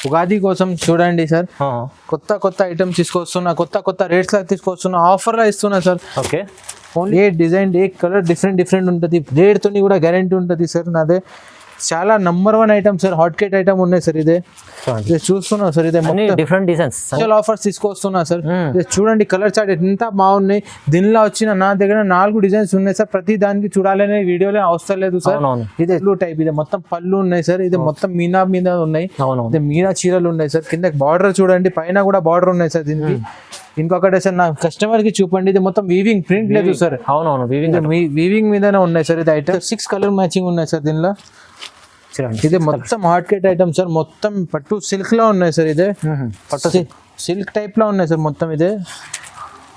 ఉగాది కోసం చూడండి సార్, కొత్త కొత్త ఐటమ్స్ తీసుకొస్తున్నా, కొత్త కొత్త రేట్స్ లో తీసుకొస్తున్నా, ఆఫర్ లా ఇస్తున్నా sir. Okay, only a design a colour different ఉంటుంది, రేట్ తోని కూడా గ్యారంటీ ఉంటుంది సార్. నాదే చాలా number 1 item sir, hot cake item ఉన్నాయి సార్. ఇదే చూస్తున్నా సార్, ఇదే డిఫరెంట్ డిజైన్స్ స్పెషల్ ఆఫర్స్ తీసుకొస్తున్నా సార్. చూడండి కలర్ చార్ట్ ఎంత బాగున్నాయి. దీనిలో వచ్చిన నా దగ్గర 4 డిజైన్స్ ఉన్నాయి సార్. ప్రతి దానికి చూడాలనే వీడియోలో అవసరం లేదు సార్. ఇది టైప్, ఇది మొత్తం పళ్ళు ఉన్నాయి సార్. ఇది మొత్తం మీనా మీద ఉన్నాయి, ఇది మీనా చీరలు ఉన్నాయి సార్. కింద బార్డర్ చూడండి, పైన కూడా బార్డర్ ఉన్నాయి సార్. దీనికి ఇంకొకటి సార్, నా కస్టమర్ కి చూపండి, ఇది మొత్తం వీవింగ్ ప్రింట్ లేదు సార్. అవునవును, వీవింగ్ మీదనే ఉన్నాయి సార్. ఇది ఐటమ్ 6 కలర్ మ్యాచింగ్ ఉన్నాయి సార్ దీనిలో. ఇది మొత్తం హాట్ కేట్ ఐటమ్ సార్. మొత్తం పట్టు సిల్క్ లో ఉన్నాయి సార్. ఇదే పట్టు సిల్క్ టైప్ లో ఉన్నాయి సార్ మొత్తం. ఇదే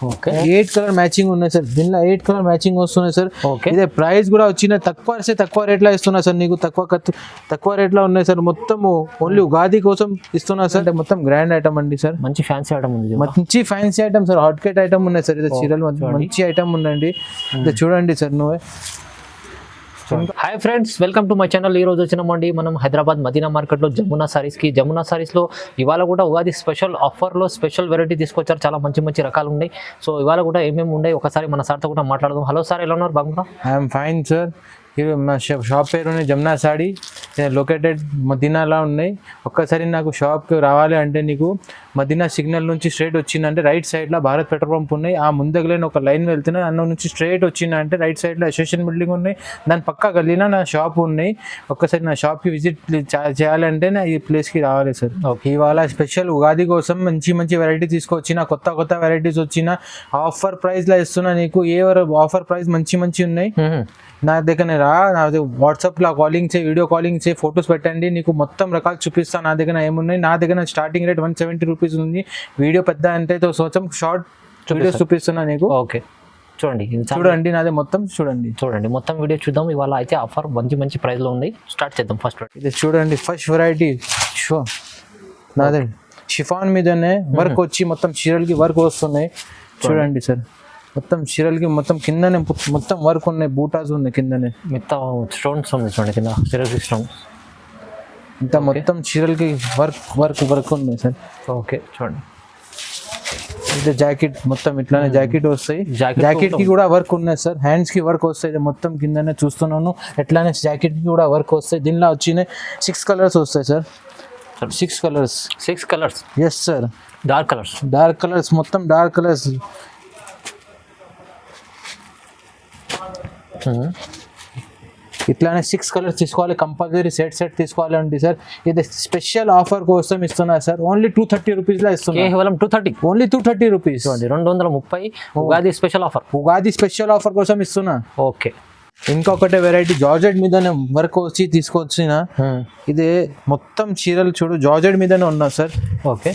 ఓకే, 8 కలర్ మ్యాచింగ్ ఉన్నాయి సార్. దీనిలో 8 కలర్ మ్యాచింగ్ వస్తున్నాయి సార్. ఇదే ప్రైస్ కూడా వచ్చిన తక్కువ రేట్ లో ఇస్తున్నా సార్. నీకు తక్కువ రేట్ లో ఉన్నాయి సార్. మొత్తం ఓన్లీ ఉగాది కోసం ఇస్తున్నా సార్. అంటే మొత్తం గ్రాండ్ ఐటమ్ అండి సార్. మంచి ఫ్యాన్సీ ఐటమ్ ఉంది, మంచి fancy item sir. Hot cake item ఉన్నాయి సార్. ఇదే చీరలు మంచి ఐటమ్ ఉందండి. ఇది చూడండి సార్ నువ్వే. Hi friends, welcome to my channel. ఈ రోజు వచ్చినామండి మనం హైదరాబాద్ మదీనా మార్కెట్లో జమునా సారీస్కి. జమునా సారీస్లో ఇవాళ కూడా ఉగాది స్పెషల్ ఆఫర్లో స్పెషల్ వెరైటీ తీసుకొచ్చారు. చాలా మంచి మంచి రకాలు ఉన్నాయి. సో ఇవాళ కూడా ఏమేమి ఉన్నాయి ఒకసారి మన సార్తో కూడా మాట్లాడదాం. హలో సార్, ఎలా ఉన్నారు? బాగున్నా? I'm fine sir. మా షాప్ పేరు జమునా సారీ, లొకేటెడ్ మదీనాలో ఉన్నాయి. ఒక్కసారి నాకు షాప్కి రావాలి అంటే నీకు మదీనా సిగ్నల్ నుంచి స్ట్రైట్ వచ్చిందంటే రైట్ సైడ్లో భారత్ పెట్రోల్ పంప్ ఉన్నాయి. ఆ ముందగలేని ఒక లైన్ వెళ్తున్నా, అన్న నుంచి స్ట్రైట్ వచ్చిందంటే రైట్ సైడ్లో అసోసియేషన్ బిల్డింగ్ ఉన్నాయి. దాని పక్క గల్లీలో నా షాప్ ఉన్నాయి. ఒక్కసారి నా షాప్కి విజిట్ చేయాలంటే నా ఈ ప్లేస్కి రావాలి సార్. ఇవాళ స్పెషల్ ఉగాది కోసం మంచి మంచి వెరైటీ తీసుకొచ్చిన, కొత్త వెరైటీస్ వచ్చిన ఆఫర్ ప్రైస్లో ఇస్తున్నా నీకు. ఆఫర్ ప్రైస్ మంచి ఉన్నాయి. నా దగ్గర రా, నా వాట్సాప్లో కాలింగ్ చేయి, వీడియో కాలింగ్ చేయి, ఫొటోస్ పెట్టండి, నీకు మొత్తం రకాలు చూపిస్తాను. నా దగ్గర ఏమున్నాయి, నా దగ్గర స్టార్టింగ్ రేట్ 170 రూపీస్ ఉంది. వీడియో పెద్ద అంటే కొంచెం షార్ట్ వీడియోస్ చూపిస్తున్నా నీకు. ఓకే, చూడండి నాది మొత్తం చూడండి మొత్తం వీడియో చూద్దాం. ఇవాళ అయితే ఆఫర్ మంచి ప్రైస్ లో ఉంది. స్టార్ట్ చేద్దాం. ఫస్ట్ ఇది చూడండి, ఫస్ట్ వెరైటీ నాదే షిఫాన్ మీదనే వర్క్ వచ్చి మొత్తం చీరలకి వర్క్ వస్తున్నాయి. చూడండి సార్, మొత్తం చీరలకి మొత్తం కిందనే మొత్తం వర్క్ ఉన్నాయి. బూటాస్ ఉన్నాయి కిందనే, మొత్తం స్టోన్స్ ఉంది చూడండి కింద, చీరలకి స్టోన్స్ ఇంత మొత్తం చీరలకి వర్క్ ఉన్నాయి సార్. ఓకే, చూడండి ఇది జాకెట్ మొత్తం ఇట్లానే జాకెట్ వస్తాయి. జాకెట్ కి కూడా వర్క్ ఉన్నాయి సార్. హ్యాండ్స్ కి వర్క్ వస్తాయి. మొత్తం కిందనే చూస్తున్నాను. ఎట్లానే జాకెట్ కి కూడా వర్క్ వస్తాయి. దీనిలో వచ్చిన 6 కలర్స్ వస్తాయి sir. 6 colours yes sir. Dark colours మొత్తం డార్క్ కలర్స్. ఇట్లానే 6 కలర్స్ తీసుకోవాలి కంపల్సరీ. సెట్ తీసుకోవాలి అండి సార్. ఇది స్పెషల్ ఆఫర్ కోసం ఇస్తున్నా సార్. ఓన్లీ 230 రూపీస్ లో ఇస్తున్నా. కేవలం 230, only 230 rupees. 230 Ugadi special offer కోసం ఇస్తున్నా. ఓకే, ఇంకొకటి వెరైటీ జార్జెట్ మీదనే వర్క్ వచ్చి తీసుకొచ్చిన. ఇది మొత్తం చీరలు చూడు జార్జెట్ మీదనే ఉన్నా సార్. ఓకే,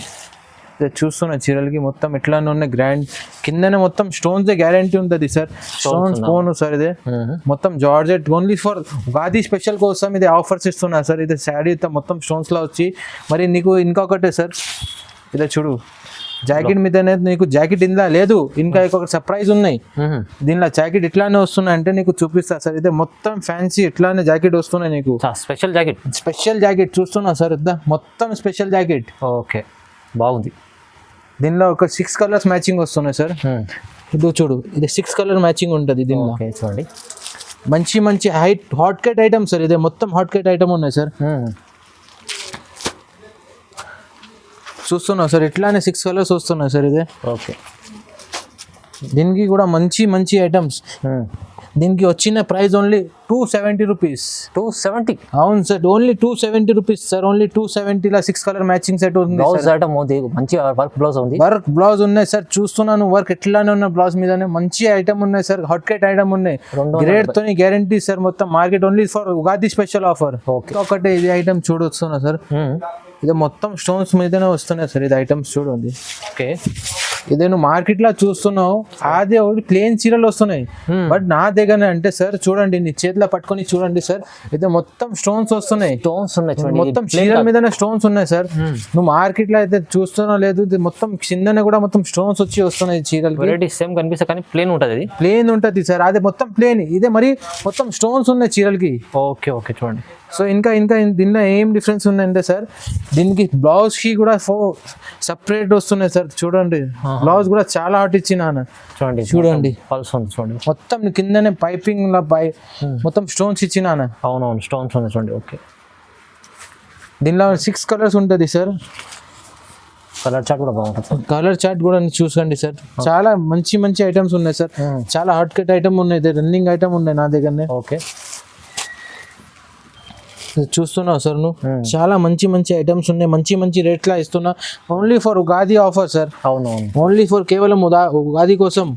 చూస్తున్నా చీరలకి మొత్తం ఎట్లానే ఉన్నాయి. గ్రాండ్ కిందనే మొత్తం స్టోన్స్ గ్యారంటీ ఉంటుంది సార్. స్టోన్స్ పోను సార్. ఇదే మొత్తం georgette only for Ugadi special కోసం ఇది ఆఫర్స్ ఇస్తున్నా సార్. ఇది శారీ మొత్తం స్టోన్స్ లో వచ్చి. మరి నీకు ఇంకొకటే సార్, ఇదే చూడు జాకెట్ మీదనే నీకు జాకెట్ ఇందా లేదు, ఇంకా ఇంకొక సర్ప్రైజ్ ఉన్నాయి. దీనిలో జాకెట్ ఇట్లానే వస్తున్నాయి అంటే నీకు చూపిస్తా సార్. ఇదే మొత్తం ఫ్యాన్సీ ఇట్లానే జాకెట్ వస్తున్నాయి నీకు. స్పెషల్ జాకెట్ చూస్తున్నా సార్. ఇద్దా మొత్తం స్పెషల్ జాకెట్. ఓకే, బాగుంది. దీనిలో ఒక 6 కలర్స్ మ్యాచింగ్ వస్తున్నాయి సార్. ఇది చూడు, ఇది 6 కలర్ మ్యాచింగ్ ఉంటుంది దీనిలో. చూడండి మంచి హాట్ కేట్ ఐటమ్ సార్. ఇదే మొత్తం హాట్ కేట్ ఐటమ్ ఉన్నాయి సార్. చూస్తున్నావు సార్, ఇట్లానే 6 కలర్స్ వస్తున్నాయి సార్. ఇదే ఓకే, దీనికి కూడా మంచి ఐటమ్స్. దీనికి వచ్చిన ప్రైస్ ఓన్లీ 270 రూపీస్. 270? అవును sir, only 270 rupees sir. Only 270 లా 6 కలర్ మ్యాచింగ్ సెట్ ఉంది. మంచి వర్క్ బ్లౌజ్ ఉన్నాయి సార్. చూస్తున్నాను వర్క్ ఎట్లానే ఉన్న బ్లౌజ్ మీదనే మంచి ఐటమ్ ఉన్నాయి సార్. హాట్ కేట్ ఐటమ్ ఉన్నాయి. గ్రేడ్ తోని గ్యారంటీ సార్. మొత్తం market only for Ugadi special offer. ఒకటి ఇది ఐటమ్ చూడొస్తున్నా సార్. ఇది మొత్తం స్టోన్స్ మీదనే వస్తున్నాయి సార్. ఇది ఐటమ్స్ చూడండి. ఓకే, ఇదే నువ్వు మార్కెట్ లో చూస్తున్నావు, అదే ఒకటి ప్లేన్ చీరలు వస్తున్నాయి. బట్ నా దగ్గర అంటే సార్ చూడండి, నీ చేతిలో పట్టుకొని చూడండి సార్. అయితే మొత్తం స్టోన్స్ వస్తున్నాయి. మొత్తం చీరల మీదనే స్టోన్స్ ఉన్నాయి సార్. నువ్వు మార్కెట్ లో అయితే చూస్తున్నావు లేదు, ఇది మొత్తం కిందనే కూడా మొత్తం స్టోన్స్ వచ్చి వస్తున్నాయి చీరలు. సేమ్ కనిపిస్తా కానీ ప్లేన్ ఉంటుంది. ప్లేన్ ఉంటుంది సార్. అదే మొత్తం ప్లేన్. ఇదే మరి మొత్తం స్టోన్స్ ఉన్నాయి చీరలకి. ఓకే, చూడండి సో ఇంకా దీనిలో ఏం డిఫరెన్స్ ఉందంటే సార్, దీనికి బ్లౌజ్కి కూడా సపరేట్ వస్తున్నాయి సార్. చూడండి బ్లౌజ్ కూడా చాలా హాట్ ఇచ్చినాను. చూడండి పల్స్ ఉంది చూడండి, మొత్తం కిందనే పైపింగ్ లా మొత్తం స్టోన్స్ ఇచ్చినాను. అవునవును స్టోన్స్ ఉంది చూడండి. ఓకే, దీనిలో 6 కలర్స్ ఉంటుంది సార్. కలర్ చార్ట్ కూడా బాగుంటుంది. కలర్ చార్ట్ కూడా చూసుకోండి సార్. చాలా మంచి ఐటమ్స్ ఉన్నాయి సార్. చాలా హాట్ కట్ ఐటమ్ ఉన్నాయి, రన్నింగ్ ఐటమ్ ఉన్నాయి నా దగ్గరనే. ఓకే, చూస్తున్నావు సార్ నువ్వు, చాలా మంచి ఐటమ్స్ ఉన్నాయి, మంచి రేట్లా ఇస్తున్నా. Only for Ugadi offer sir. అవునవును, ఓన్లీ ఫర్ కేవలం ఉగాది కోసం.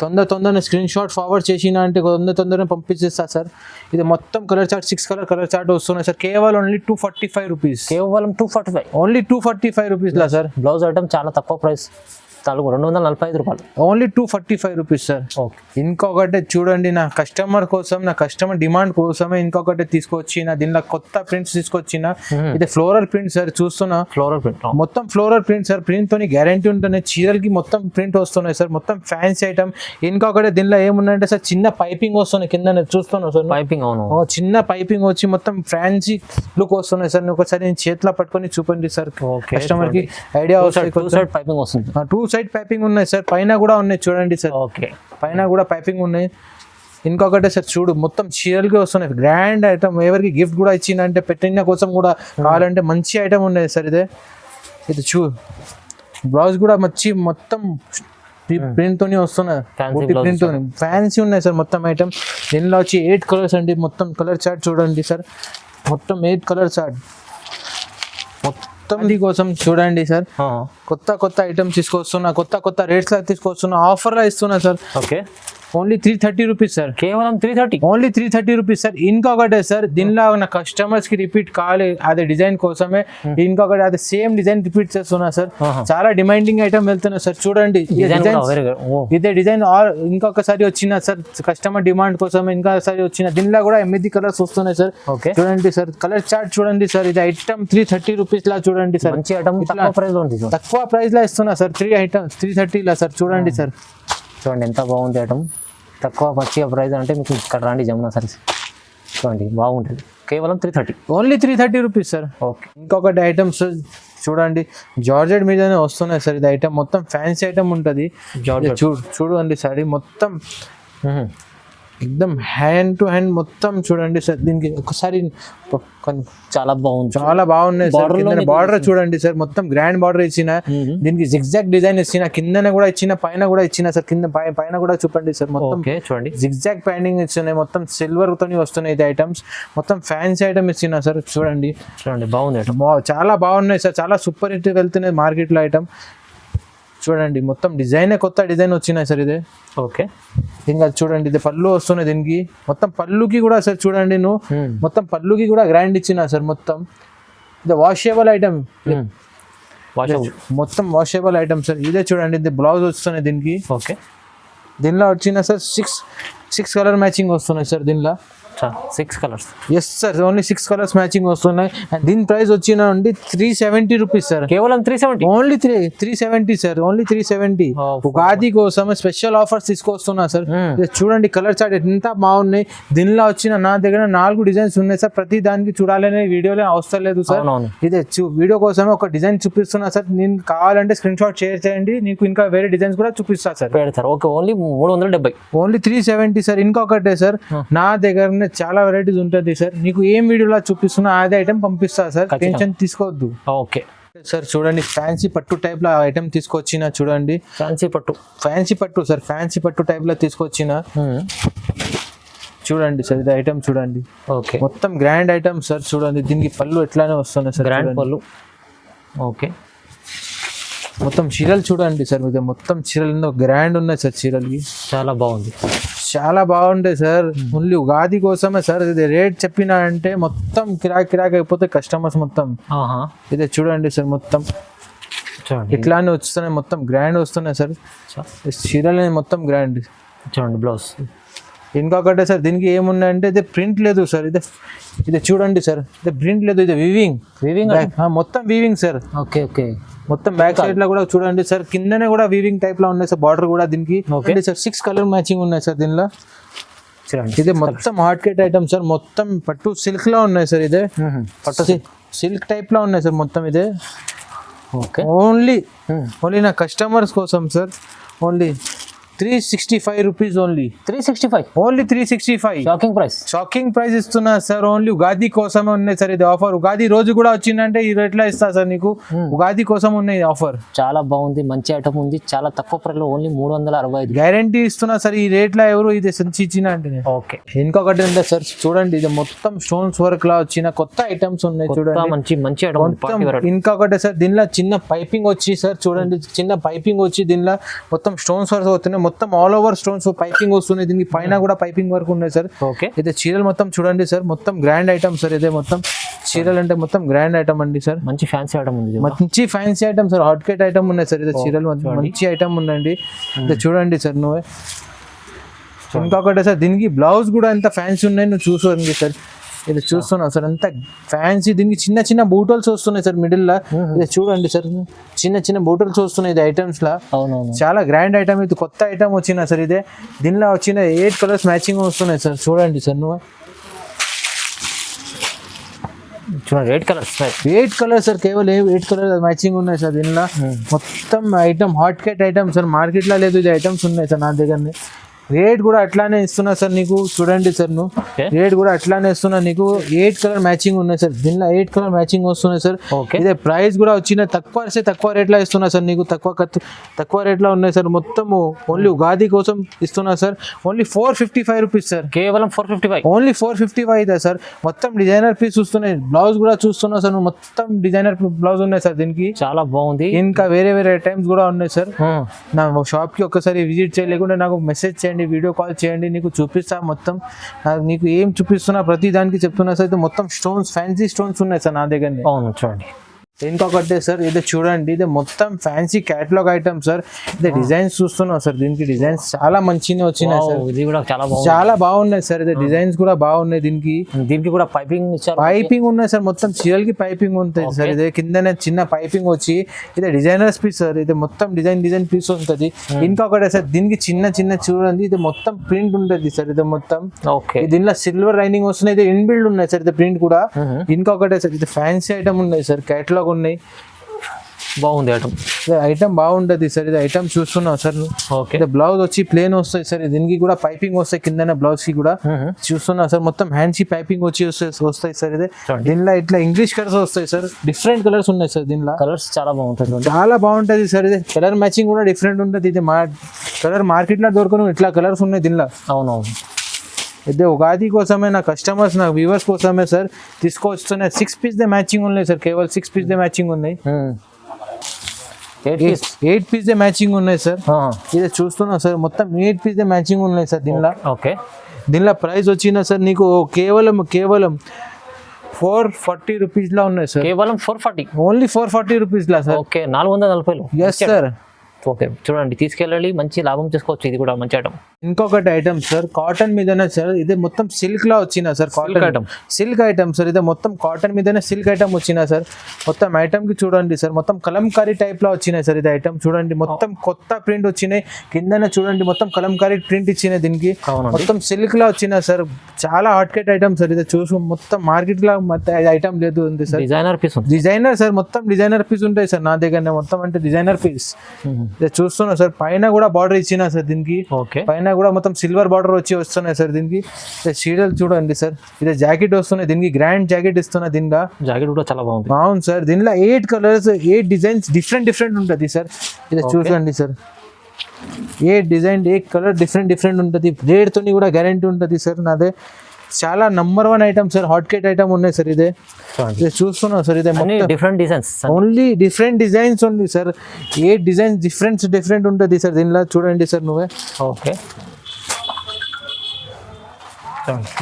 తొందరనే స్క్రీన్ షాట్ ఫార్వర్డ్ చేసినా అంటే తొందరనే పంపించేస్తా సార్. ఇది మొత్తం కలర్ చార్ట్ 6 కలర్ చార్ట్ వస్తున్నాయి సార్. కేవలం ఓన్లీ 245 రూపీస్. కేవలం 245, ఓన్లీ 245 రూపీస్లా సార్. బ్లౌజ్ ఐటమ్ చాలా తక్కువ ప్రైస్, 245 రూపాయలు. Only 245 rupees sir. ఓకే, ఇంకొకటి చూడండి, నా కస్టమర్ డిమాండ్ కోసమే ఇంకొకటి తీసుకొచ్చిన. దీనిలో కొత్త ప్రింట్స్ తీసుకొచ్చిన. ఇది ఫ్లోరల్ ప్రింట్ సార్. చూస్తున్నా ఫ్లోరల్ ప్రింట్, మొత్తం ఫ్లోరల్ ప్రింట్ సార్. ప్రింట్ తోని గ్యారంటీ ఉంటుంది. చీరలకి మొత్తం ప్రింట్ వస్తున్నాయి సార్. మొత్తం ఫ్యాన్సీ ఐటమ్. ఇంకొకటి దీనిలో ఏమున్నాయంటే సార్, చిన్న పైపింగ్ వస్తున్నాయి కింద. చూస్తున్నావు సార్ పైపింగ్. అవును, చిన్న పైపింగ్ వచ్చి మొత్తం ఫ్యాన్సీ లుక్ వస్తున్నాయి సార్. ఒకసారి నేను చేతిలో పట్టుకొని చూపండి సార్, కస్టమర్ కి ఐడియా వస్తుంది. పైపింగ్ వస్తుంది, 2 సైడ్ పైపింగ్ ఉన్నాయి సార్. పైన కూడా ఉన్నాయి చూడండి సార్. ఓకే, పైన కూడా పైపింగ్ ఉన్నాయి. ఇంకొకటి సార్ చూడు, మొత్తం చీరలకి వస్తున్నాయి. Grand item. ఎవరికి గిఫ్ట్ కూడా ఇచ్చిందంటే పెట్టిన కోసం కూడా కావాలంటే మంచి ఐటమ్ ఉన్నాయి సార్. ఇది బ్లౌజ్ కూడా మొత్తం ప్రింట్ తోని వస్తున్నాయి. ప్రింట్ తోని ఫ్యాన్సీ ఉన్నాయి సార్ మొత్తం ఐటమ్. దీనిలో వచ్చి 8 కలర్స్ అండి. మొత్తం కలర్ చార్ట్ చూడండి సార్. మొత్తం 8 కలర్ చార్ట్ మొత్తం కోసం చూడండి సార్. కొత్త ఐటమ్స్ తీసుకొస్తున్నా, కొత్త రేట్స్ లా తీసుకొస్తున్నా, ఆఫర్ లా ఇస్తున్నా sir. Okay, only 330 rupees sir. కేవలం 330, ఓన్లీ 330 రూపీస్ సార్. ఇంకొకటే సార్, దీనిలో నా కస్టమర్స్ కి రిపీట్ కావాలి అదే డిజైన్ కోసమే. ఇంకొకటి అదే సేమ్ డిజైన్ రిపీట్ చేస్తున్నా సార్. చాలా డిమాండింగ్ ఐటమ్ వెళ్తున్నా సార్. చూడండి ఇదే డిజైన్ ఇంకొకసారి వచ్చిన సార్, కస్టమర్ డిమాండ్ కోసమే ఇంకొకసారి వచ్చిన. దీనిలో కూడా 8 కలర్స్ వస్తున్నాయి సార్. చూడండి సార్, కలర్ చార్ట్ చూడండి సార్. ఇది ఐటమ్ 330 రూపీస్ లా చూడండి సార్. మంచి ఐటమ్ తక్కువ ప్రైస్ లా ఇస్తున్నా సార్. 3 ఐటమ్స్ 330 లా సార్. చూడండి సార్, చూడండి ఎంత బాగుంది ఐటమ్. తక్కువ మంచిగా ప్రైస్ అంటే మీకు ఇక్కడ రండి జమునా సారీస్. చూడండి బాగుంటుంది. కేవలం 330, ఓన్లీ 330 రూపీస్ సార్. ఓకే, ఇంకొకటి ఐటమ్స్ చూడండి, జార్జెట్ మీదనే వస్తున్నాయి సార్. ఇది ఐటమ్ మొత్తం ఫ్యాన్సీ ఐటమ్ ఉంటుంది. చూడండి సార్, మొత్తం ఎక్దమ్ హ్యాండ్ టు హ్యాండ్ మొత్తం చూడండి సార్. దీనికి ఒకసారి చాలా బాగున్నాయి సార్. బార్డర్ చూడండి సార్, మొత్తం గ్రాండ్ బార్డర్ ఇచ్చిన. దీనికి జిగ్జాగ్ డిజైన్ ఇచ్చిన, కిందనే కూడా ఇచ్చిన, పైన కూడా ఇచ్చిన సార్. కింద పైన కూడా చూడండి సార్, మొత్తం చూడండి జిగ్జాగ్ ప్యాడింగ్ ఇచ్చినాయి. మొత్తం సిల్వర్ తోని వస్తున్నాయి ఇది ఐటమ్స్. మొత్తం ఫ్యాన్సీ ఐటమ్ ఇచ్చిన సార్. చూడండి బాగుంది, చాలా బాగున్నాయి సార్. చాలా సూపర్ హిట్ వెళ్తున్నాయి మార్కెట్ లో ఐటమ్. చూడండి మొత్తం కొత్త డిజైన్ వచ్చినాయి సార్. ఇదే ఓకే, ఇంకా చూడండి ఇది పళ్ళు వస్తున్నాయి. దీనికి మొత్తం పళ్ళుకి కూడా సార్ చూడండి, మొత్తం పళ్ళుకి కూడా గ్రాండ్ ఇచ్చిన సార్. మొత్తం ఇది వాషేబుల్ ఐటమ్, మొత్తం వాషేబుల్ ఐటమ్ సార్. ఇదే చూడండి, ఇది బ్లౌజ్ వస్తున్నాయి దీనికి. ఓకే, దీనిలో వచ్చిన సార్ 6 కలర్ మ్యాచింగ్ వస్తున్నాయి సార్. దీనిలో 6 colours. Yes sir, only 6 colours matching వస్తున్నాయి. అండ్ దీని ప్రైస్ వచ్చిన 370 రూపీస్ సార్. కేవలం 370, ఓన్లీ 370 సార్. ఓన్లీ 370. ఉగాది కోసం స్పెషల్ ఆఫర్స్ తీసుకొస్తున్నా సార్. చూడండి కలర్ చార్ట్ ఎంత బాగున్నాయి. దీనిలో వచ్చిన నా దగ్గర 4 డిజైన్స్ ఉన్నాయి సార్. ప్రతి దానికి చూడాలనే వీడియోలో అవసరం లేదు సార్. ఇదే వీడియో కోసమే ఒక డిజైన్ చూపిస్తున్నా సార్. నేను కావాలంటే స్క్రీన్ షాట్ షేర్ చేయండి, నీకు ఇంకా వేరే డిజైన్స్ కూడా చూపిస్తా sir. Okay, only 370, only 370 sir. ఇంకొకటే సార్, నా దగ్గర చాలా వెరైటీస్ ఉంటుంది సార్. నీకు ఏం వీడియోలో చూపిస్తున్నా అదే ఐటమ్ పంపిస్తా సార్. టెన్షన్ తీసుకోవద్దు. ఓకే సార్, చూడండి ఫ్యాన్సీ పట్టు టైప్ లో ఐటమ్ తీసుకొచ్చిన. చూడండి ఫ్యాన్సీ పట్టు సార్. ఫ్యాన్సీ పట్టు టైప్ లో తీసుకొచ్చిన. చూడండి సార్, ఇది ఐటమ్ చూడండి. ఓకే, మొత్తం గ్రాండ్ ఐటమ్ సార్. చూడండి దీనికి పళ్ళు ఎట్లానే వస్తున్నాయి సార్. గ్రాండ్ పళ్ళు. ఓకే, మొత్తం చీరలు చూడండి సార్. ఇది మొత్తం చీరలు గ్రాండ్ ఉన్నాయి సార్. చీరలకి చాలా బాగుంది, చాలా బాగుంటాయి సార్. ఓన్లీ ఉగాది కోసమే సార్. ఇది రేట్ చెప్పినా అంటే మొత్తం కిరాక్ అయిపోతే కస్టమర్స్ మొత్తం. ఇదే చూడండి సార్, మొత్తం ఇట్లానే వస్తున్నాయి. మొత్తం గ్రాండ్ వస్తున్నాయి సార్. చీరలు మొత్తం గ్రాండ్. చూడండి బ్లౌజ్. ఇంకొకటే సార్, దీనికి ఏమున్నాయంటే ఇది ప్రింట్ లేదు సార్. ఇది చూడండి సార్, ఇది ప్రింట్ లేదు. ఇది వీవింగ్ మొత్తం వీవింగ్ సార్. ఓకే ఓకే, మొత్తం బ్యాక్ సైడ్ లో కూడా చూడండి సార్. కిందనే కూడా వీవింగ్ టైప్ లో ఉన్నాయి సార్. బార్డర్ కూడా దీనికి సార్ 6 కలర్ మ్యాచింగ్ ఉన్నాయి సార్. దీనిలో చూడండి ఇది మొత్తం హాట్ కేట్ ఐటమ్ సార్, మొత్తం పట్టు సిల్క్ లో ఉన్నాయి సార్. ఇదే పట్టు సిల్క్ టైప్ లో ఉన్నాయి సార్ మొత్తం. ఇదే ఓకే ఓన్లీ నా కస్టమర్స్ కోసం sir. Only 365 rupees. Only 365. Shocking price ఇస్తున్నా సార్. ఓన్లీ ఉగాది కోసమే ఉన్నాయి సార్ ఇది ఆఫర్. ఉగాది రోజు కూడా వచ్చిందంటే ఈ రేట్లో ఇస్తా సార్ నీకు. ఉగాది కోసం ఉన్నాయి ఆఫర్. చాలా బాగుంది, మంచి ఐటమ్ ఉంది, చాలా తక్కువ ప్రైస్ లో ఓన్లీ 365 గ్యారంటీ ఇస్తున్నా సార్. ఈ రేట్లో ఎవరు ఇది ఇచ్చిన అంటే. ఓకే, ఇంకొకటి ఉందా సార్ చూడండి, ఇది మొత్తం స్టోన్స్ వర్క్ లా వచ్చిన కొత్త ఐటమ్స్ ఉన్నాయి చూడండి. మంచి ఐటమ్. మొత్తం ఇంకొకటి సార్, దీనిలో చిన్న పైపింగ్ వచ్చి సార్ చూడండి, చిన్న పైపింగ్ వచ్చి దీనిలో మొత్తం స్టోన్స్ వర్క్ అవుతున్నాయి. మొత్తం ఆల్ ఓవర్ స్టోన్స్ పైపింగ్ వస్తున్నాయి. దీనికి పైన కూడా పైపింగ్ వర్క్ ఉన్నాయి సార్. ఓకే, అయితే చీరలు మొత్తం చూడండి సార్, మొత్తం గ్రాండ్ ఐటమ్ సార్. ఇదే మొత్తం చీరలు అంటే మొత్తం గ్రాండ్ ఐటమ్ అండి సార్. మంచి ఫ్యాన్సీ ఐటమ్ ఉంది, మంచి fancy item sir. Hot cake item ఉన్నాయి సార్. ఇది చీరలు మంచి ఐటమ్ ఉందండి. ఇది చూడండి సార్ నువ్వే. ఇంకొకటి సార్, దీనికి బ్లౌజ్ కూడా ఎంత ఫ్యాన్సీ ఉన్నాయి నువ్వు చూసుకోండి సార్. ఇది చూస్తున్నావు సార్, అంత ఫ్యాన్సీ. దీనికి చిన్న చిన్న బూటల్స్ వస్తున్నాయి సార్ మిడిల్ లా. ఇది చూడండి సార్, చిన్న బూటల్స్ వస్తున్నాయి ఇది ఐటమ్స్ లా. అవునవును, చాలా గ్రాండ్ ఐటమ్. ఇది కొత్త ఐటమ్ వచ్చిన సార్. ఇదే దీనిలో వచ్చిన 8 కలర్స్ మ్యాచింగ్ వస్తున్నాయి సార్. చూడండి సార్ నువ్వు. చూడండి 8 కలర్స్ సార్. కేవలం 8 కలర్ మ్యాచింగ్ ఉన్నాయి సార్ దీనిలో. మొత్తం item hot cake item sir. Market లో లేదు ఇది ఐటమ్స్ ఉన్నాయి సార్ నా దగ్గర. రేట్ కూడా అట్లానే ఇస్తున్నా సార్ నీకు. చూడండి సార్ నువ్వు, రేట్ కూడా అట్లానే ఇస్తున్నా నీకు. 8 కలర్ మ్యాచింగ్ ఉన్నాయి సార్ దీనిలో. 8 కలర్ మ్యాచింగ్ వస్తున్నాయి సార్. ఇదే ప్రైస్ కూడా వచ్చిన తక్కువ రేట్ లో ఇస్తున్నా సార్ నీకు. తక్కువ రేట్ లో ఉన్నాయి సార్. మొత్తము ఓన్లీ ఉగాది కోసం ఇస్తున్నా సార్. Only 455 rupees sir. కేవలం 455. ఓన్లీ 455 ఇదే సార్. మొత్తం డిజైనర్ పీస్ వస్తున్నాయి. బ్లౌజ్ కూడా చూస్తున్నా సార్. మొత్తం డిజైనర్ బ్లౌజ్ ఉన్నాయి సార్ దీనికి. చాలా బాగుంది. ఇంకా వేరే ఐటమ్స్ కూడా ఉన్నాయి సార్. నా షాప్ కి ఒక్కసారి విజిట్ చేయలేకుండా నాకు మెసేజ్ చేయండి, వీడియో కాల్ చేయండి, నీకు చూపిస్తా మొత్తం. నీకు ఏం చూపిస్తున్నా ప్రతి దానికి చెప్తున్నా సార్. అయితే మొత్తం స్టోన్స్, ఫ్యాన్సీ స్టోన్స్ ఉన్నాయి సార్ నా దగ్గర. అవును చూడండి. ఇంకొకటి సార్, ఇది చూడండి, ఇది మొత్తం ఫ్యాన్సీ క్యాటలాగ్ ఐటమ్ సార్. ఇది డిజైన్స్ చూస్తున్నాం సార్. దీనికి డిజైన్స్ చాలా మంచిగా వచ్చినాయి సార్. ఇది కూడా చాలా బాగున్నాయి సార్. ఇది డిజైన్స్ కూడా బాగున్నాయి. దీనికి కూడా పైపింగ్ ఉన్నాయి సార్. మొత్తం చీరలకి పైపింగ్ ఉంటుంది సార్. ఇదే కిందనే చిన్న పైపింగ్ వచ్చి ఇది డిజైనర్స్ పీస్ సార్. ఇది మొత్తం డిజైన్ పీస్ ఉంటుంది. ఇంకొకటి సార్, దీనికి చిన్న చూడండి, ఇది మొత్తం ప్రింట్ ఉంటుంది సార్. ఇది మొత్తం దీనిలో సిల్వర్ లైనింగ్ వస్తున్నాయి. ఇది ఇన్బిల్డ్ ఉన్నాయి సార్. ఇది ప్రింట్ కూడా. ఇంకొకటి సార్, ఇది ఫ్యాన్సీ ఐటమ్ ఉన్నాయి సార్. క్యాటలాగ్ ఉన్నాయి. బాగుంది ఐటమ్ బాగుంటది సార్. ఇది ఐటమ్ చూస్తున్నావు సార్. ఓకే, బ్లౌజ్ వచ్చి ప్లేన్ వస్తాయి సార్. దీనికి కూడా పైపింగ్ వస్తాయి కింద బ్లౌజ్ కి కూడా చూస్తున్నావు సార్. మొత్తం హ్యాండ్స్ పైపింగ్ వచ్చి వస్తాయి సార్. ఇది దీనిలో ఇట్లా ఇంగ్లీష్ కలర్స్ వస్తాయి సార్. డిఫరెంట్ కలర్స్ ఉన్నాయి సార్. దీనిలో కలర్స్ చాలా బాగుంటది సార్. ఇది కలర్ మ్యాచింగ్ కూడా డిఫరెంట్ ఉంటుంది. ఇది కలర్ మార్కెట్ లో దొరకను ఇట్లా కలర్స్ ఉన్నాయి దీనిలో. అవునవును. అయితే ఉగాది కోసమే నా కస్టమర్స్, నా వ్యూవర్స్ కోసమే సార్ తీసుకొస్తున్నాయి. 6 పీస్ దే మ్యాచింగ్ ఉన్నాయి సార్. కేవలం 6 పీస్ దే మ్యాచింగ్ ఉన్నాయి. 8 పీస్ దే మ్యాచింగ్ ఉన్నాయి సార్. ఇది చూస్తున్నా సార్. మొత్తం 8 పీస్ దే మ్యాచింగ్ ఉన్నాయి సార్ దీనిలో. ఓకే, దీనిలో ప్రైస్ వచ్చిన సార్ నీకు కేవలం 440 రూపీస్ లా ఉన్నాయి సార్. కేవలం 440. ఓన్లీ 440 రూపీస్ లా sir. Okay, 440. Yes sir. Okay, చూడండి, తీసుకెళ్ళండి, మంచి లాభం చేసుకోవచ్చు. ఇది కూడా మంచి ఐటమ్. ఇంకొకటి ఐటమ్ సార్, కాటన్ మీదనే సార్. ఇది మొత్తం సిల్క్ లా వచ్చిన సార్. Silk item sir. ఇది మొత్తం కాటన్ మీదనే సిల్క్ ఐటమ్ వచ్చిన సార్. మొత్తం ఐటమ్ కి చూడండి సార్, మొత్తం కలంకారీ టైప్ లో వచ్చినాయి సార్. ఇది ఐటమ్ చూడండి, మొత్తం కొత్త ప్రింట్ వచ్చినాయి. కిందనే చూడండి, మొత్తం కలంకారీ ప్రింట్ ఇచ్చినాయి దీనికి. మొత్తం సిల్క్ లా వచ్చిన సార్. చాలా హాట్ కేట్ ఐటమ్ సార్. ఇది చూసు మొత్తం మార్కెట్ లా ఐటమ్ లేదు ఉంది సార్. Designer sir. మొత్తం డిజైనర్ పీస్ ఉంటాయి సార్ నా దగ్గర. మొత్తం అంటే డిజైనర్ పీస్ చూస్తున్నా సార్. పైన కూడా బార్డర్ ఇచ్చిన సార్ దీనికి. పైన కూడా మొత్తం సిల్వర్ బార్డర్ వస్తున్నాయి సార్ దీనికి. చీరలు చూడండి సార్. ఇది జాకెట్ వస్తున్నాయి దీనికి. గ్రాండ్ జాకెట్ ఇస్తున్నా. దీనిలో జాకెట్ కూడా చాలా బాగుంది. అవును సార్. దీనిలో 8 కలర్స్, 8 డిజైన్స్ డిఫరెంట్ ఉంటుంది సార్. ఇది చూడండి సార్. 8 డిజైన్, 8 కలర్ డిఫరెంట్ ఉంటుంది. రేట్ తోని కూడా గ్యారంటీ ఉంటుంది సార్ నాదే. చాలా number 1 item sir. Hot cake item ఉన్నాయి సార్. ఇదే చూస్తున్నావు సార్. ఇదే different designs, only different designs ఉంది సార్. 8 డిజైన్స్ డిఫరెంట్ ఉంటుంది సార్ దీనిలో. చూడండి సార్ నువ్వే. ఓకే,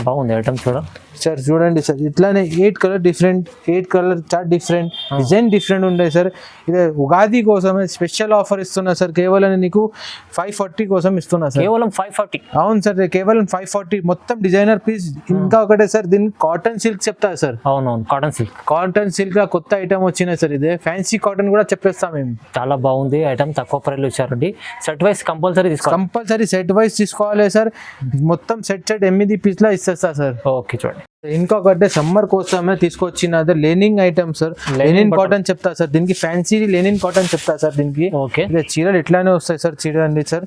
బాగుంది ఐటమ్ చూడ. సార్ చూడండి సార్ ఇట్లానే 8 colour different, 8 colour chart different, design different ఉంటాయి సార్. ఇదే ఉగాది కోసమే స్పెషల్ ఆఫర్ ఇస్తున్నా సార్, కేవలం నీకు 540 కోసం ఇస్తున్నా సార్. కేవలం 540? అవును సార్, కేవలం 540 మొత్తం డిజైనర్ పీస్. ఇంకా ఒకటే సార్, దీన్ని కాటన్ సిల్క్ చెప్తా సార్. అవునవును, కాటన్ సిల్క్. కాటన్ సిల్క్ లా కొత్త ఐటమ్ వచ్చినాయి సార్. ఇదే ఫ్యాన్సీ కాటన్ కూడా చెప్పేస్తాం మేము. చాలా బాగుంది ఐటమ్, తక్కువ ప్రైస్లో ఇచ్చారండి. సెట్ వైస్ కంపల్సరీ తీసుకోవాలి. కంపల్సరీ సెట్ వైస్ తీసుకోవాలి సార్. మొత్తం సెట్ 8 పీస్లా ఇస్తా సార్. ఓకే చూడండి, ఇంకొకటి సమ్మర్ కోసమే తీసుకొచ్చిన Lenin item sir. Linen cotton చెప్తా సార్, దీనికి ఫ్యాన్సీ లెనిన్ కాటన్ చెప్తా సార్. దీనికి ఓకే చీరలు ఎట్లానే వస్తాయి సార్. చూడండి సార్,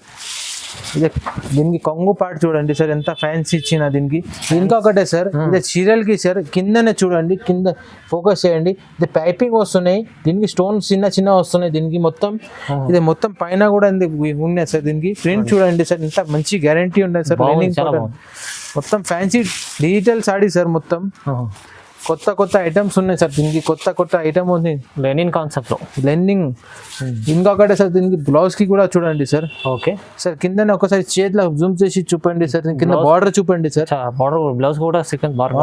ఇదే దీనికి కొంగు పాటు చూడండి సార్, ఎంత ఫ్యాన్సీ ఇచ్చిన దీనికి. ఇంకొకటే సార్, ఇదే చీరలకి సార్ కిందనే చూడండి, కింద ఫోకస్ చేయండి. ఇది పైపింగ్ వస్తున్నాయి, దీనికి స్టోన్స్ చిన్న చిన్న వస్తున్నాయి దీనికి మొత్తం. ఇది మొత్తం పైన కూడా ఉన్నాయి సార్. దీనికి ప్రింట్ చూడండి సార్, ఇంత మంచి గ్యారంటీ ఉన్నాయి సార్. లెనిన్ కాటన్ మొత్తం ఫ్యాన్సీ డిజిటల్ సాడీ సార్. మొత్తం కొత్త కొత్త ఐటమ్స్ ఉన్నాయి సార్. దీనికి కొత్త ఐటమ్ ఉంది లెనిన్ కాన్సెప్ట్ లో. లెనిన్ ఇంకొకటే సార్, దీనికి బ్లౌజ్ కి కూడా చూడండి సార్. ఓకే సార్ కింద ఒకసారి చేతిలో జూమ్ చేసి చూపండి సార్. కింద బార్డర్ చూపండి సార్. బార్డర్ బ్లౌజ్ కూడా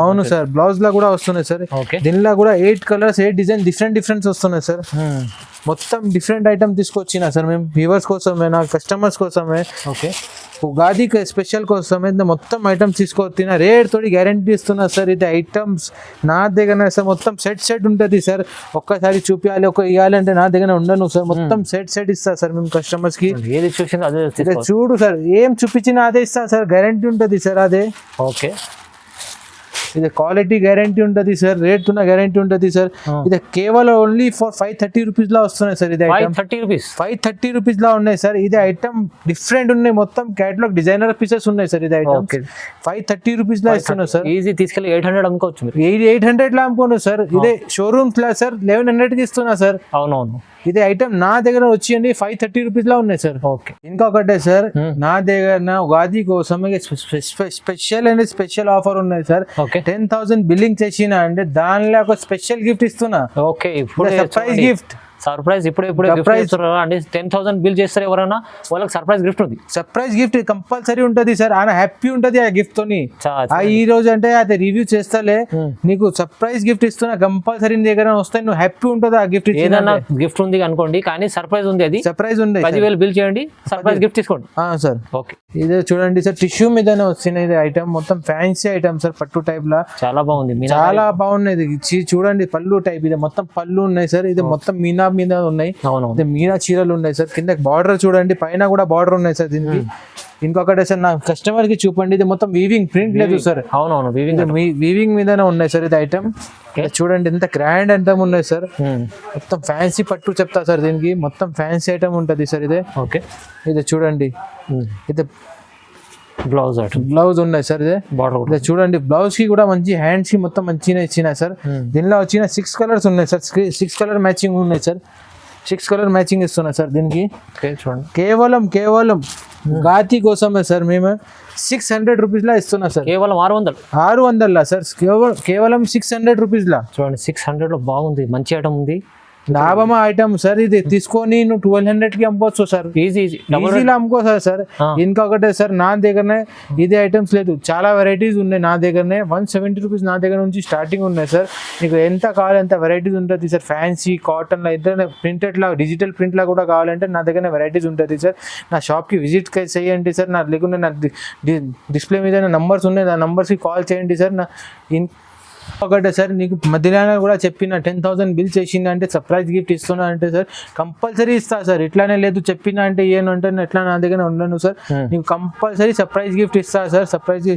అవును సార్, బ్లౌజ్ లా కూడా వస్తున్నాయి సార్. ఓకే, దీనిలో కూడా 8 కలర్స్ 8 డిజైన్ డిఫరెంట్ వస్తున్నాయి సార్. మొత్తం డిఫరెంట్ ఐటమ్ తీసుకొచ్చినా సార్ మేము వ్యూవర్స్ కోసమే, నా కస్టమర్స్ కోసమే. ఓకే, ఉగాది స్పెషల్ కోసమే మొత్తం ఐటమ్స్ తీసుకొచ్చిన రేట్ తోటి గ్యారంటీ ఇస్తున్నా సార్. ఇది ఐటమ్స్ నా దగ్గర సార్ మొత్తం సెట్ ఉంటుంది సార్. ఒక్కసారి చూపించాలి ఇవ్వాలి అంటే నా దగ్గర ఉండను సార్. మొత్తం సెట్ ఇస్తా సార్ మేము కస్టమర్స్ కి. ఏది చూసిందో అదే చూడు సార్, ఏం చూపించినా అదే ఇస్తా సార్. గ్యారంటీ ఉంటుంది సార్ అదే. ఓకే, ఇది క్వాలిటీ గ్యారంటీ ఉంటుంది సార్, రేట్ ఉన్న గ్యారంటీ ఉంటుంది సార్. ఇది కేవలం ఓన్లీ ఫర్ 530 రూపీస్ లా వస్తున్నాయి సార్. ఇది ఐటమ్ 530 రూపీస్ లా ఉన్నాయి సార్. ఇది ఐటమ్ డిఫరెంట్ ఉన్నాయి, మొత్తం క్యాటలాగ్ డిజైనర్ పీసెస్ ఉన్నాయి సార్. ఇది ఐటమ్ 530 రూపీస్ లా ఇస్తున్నారు సార్. ఈజీ తీసుకెళ్ళి 800 అమ్ముకోవచ్చు. 800 లా అమ్ముకోను సార్. ఇదే షోరూమ్స్ లా సార్ 1100 కి ఇస్తున్నా సార్. అవునవును, ఇది ఐటమ్ నా దగ్గర వచ్చి 530 రూపీస్ లా ఉన్నాయి సార్. ఓకే, ఇంకొకటే సార్, నా దగ్గర ఉగాది కోసం స్పెషల్ ఆఫర్ ఉన్నాయి సార్. 10,000 బిల్లింగ్ చేసిన అంటే దానిలో ఒక స్పెషల్ గిఫ్ట్ ఇస్తున్నా. ఓకే, ఇప్పుడు సర్ప్రైజ్ గిఫ్ట్. సర్ప్రైజ్ ఇప్పుడు అంటే 10,000 బిల్ చేస్తారు ఎవరైనా, వాళ్ళకి సర్ప్రైజ్ గిఫ్ట్ ఉంది. సర్ప్రైజ్ గిఫ్ట్ కంపల్సరీ ఉంటది సార్. ఆయన హ్యాపీ ఉంటది ఆ గిఫ్ట్ తోని. ఈ రోజు అంటే అది రివ్యూ చేస్తలే, నీకు సర్ప్రైజ్ గిఫ్ట్ ఇస్తున్నా. కంపల్సరీ నీ దగ్గర వస్తే నువ్వు హ్యాపీ ఉంటది ఆ గిఫ్ట్. ఏదైనా గిఫ్ట్ ఉంది అనుకోండి, కానీ సర్ప్రైజ్ ఉంది. అది సర్ప్రైజ్ ఉంది. 10,000 బిల్ చేయండి, సర్ప్రైజ్ గిఫ్ట్ తీసుకోండి సార్. ఓకే, ఇదే చూడండి సార్, టిష్యూ మీదనే వచ్చిన ఇది ఐటమ్. మొత్తం ఫ్యాన్సీ ఐటమ్ సార్, పట్టు టైప్ లా. చాలా బాగుంది, చాలా బాగున్నది. చూడండి పళ్ళు టైప్, ఇది మొత్తం పళ్ళు ఉన్నాయి సార్. ఇది మొత్తం మీనా మీద ఉన్నాయి, మీనా చీరలు ఉన్నాయి సార్. కింద బార్డర్ చూడండి, పైన కూడా బార్డర్ ఉన్నాయి సార్ దీనికి. ఇంకొకటి సార్, నా కస్టమర్ కి చూపండి, ఇది మొత్తం వీవింగ్ ప్రింట్ లేదు సార్. అవునవును, వీవింగ్ మీదనే ఉన్నాయి సార్. ఇది ఐటమ్ చూడండి ఎంత గ్రాండ్ ఐటమ్ ఉన్నాయి సార్. మొత్తం ఫ్యాన్సీ పట్టు చెప్తా సార్. దీనికి మొత్తం ఫ్యాన్సీ ఐటమ్ ఉంటది సార్. ఇదే ఓకే, ఇది చూడండి, ఇది బ్లౌజ్ ఉన్నాయి సార్. ఇదే బార్డర్ చూడండి, బ్లౌజ్ కి కూడా మంచి హ్యాండ్స్ కి మొత్తం మంచిగా ఇచ్చినాయి సార్. దీనిలో వచ్చిన 6 కలర్స్ ఉన్నాయి సార్. 6 కలర్ మ్యాచింగ్ ఉన్నాయి సార్. 6 కలర్ మ్యాచింగ్ ఇస్తున్నా సార్ దీనికి. చూడండి, కేవలం గాతి కోసమే సార్ మేము 600 రూపీస్ లా ఇస్తున్నా సార్. కేవలం 600 లా సార్. కేవలం 600 రూపీస్ లా. చూడండి, 600 లో బాగుంది, మంచి ఐటమ్ ఉంది. లాభమా ఐటమ్ సార్. ఇది తీసుకొని నువ్వు 1200 కి అమ్ముకోవచ్చు సార్. ఈజీలా అమ్ముకోవచ్చు సార్. ఇంకొకటే సార్, నా దగ్గరనే ఇదే ఐటమ్స్ లేదు, చాలా వెరైటీస్ ఉన్నాయి నా దగ్గరనే. 170 రూపీస్ నా దగ్గర నుంచి స్టార్టింగ్ ఉన్నాయి సార్. నీకు ఎంత కావాలి ఎంత వెరైటీస్ ఉంటుంది సార్. ఫ్యాన్సీ కాటన్ లా, ఇద్దరు ప్రింటెడ్ లా, డిజిటల్ ప్రింట్ లా కూడా కావాలంటే నా దగ్గర వెరైటీస్ ఉంటుంది సార్. నా షాప్కి విజిట్ చేయండి సార్. నా లేకుంటే నా డిస్ప్లే మీద నంబర్స్ ఉన్నాయి, నా నంబర్స్కి కాల్ చేయండి సార్. ఒకటే సార్, నీకు మధ్యలో కూడా చెప్పిన 10,000 బిల్ చేసింది అంటే సర్ప్రైజ్ గిఫ్ట్ ఇస్తున్నా అంటే సార్ కంపల్సరీ ఇస్తా సార్. ఇట్లానే లేదు చెప్పిన అంటే ఏను అంటే ఎట్లా నా దగ్గర ఉండను సార్. నీకు కంపల్సరీ సర్ప్రైజ్ గిఫ్ట్ ఇస్తా సార్. సర్ప్రైజ్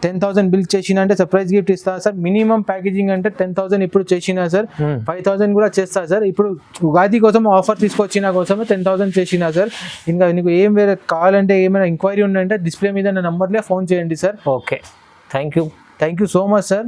10,000 బిల్ చేసిన అంటే సర్ప్రైజ్ గిఫ్ట్ ఇస్తా సార్. మినిమం ప్యాకేజింగ్ అంటే 10,000 ఇప్పుడు చేసినా సార్. 5,000 కూడా చేస్తా సార్. ఇప్పుడు ఉగాది కోసం ఆఫర్ తీసుకొచ్చిన కోసమే 10,000 చేసినా సార్. ఇంకా నీకు ఏం వేరే కావాలంటే ఏమైనా ఎంక్వైరీ ఉందంటే డిస్ప్లే మీద నా నంబర్లే ఫోన్ చేయండి sir. Okay, thank you so much sir.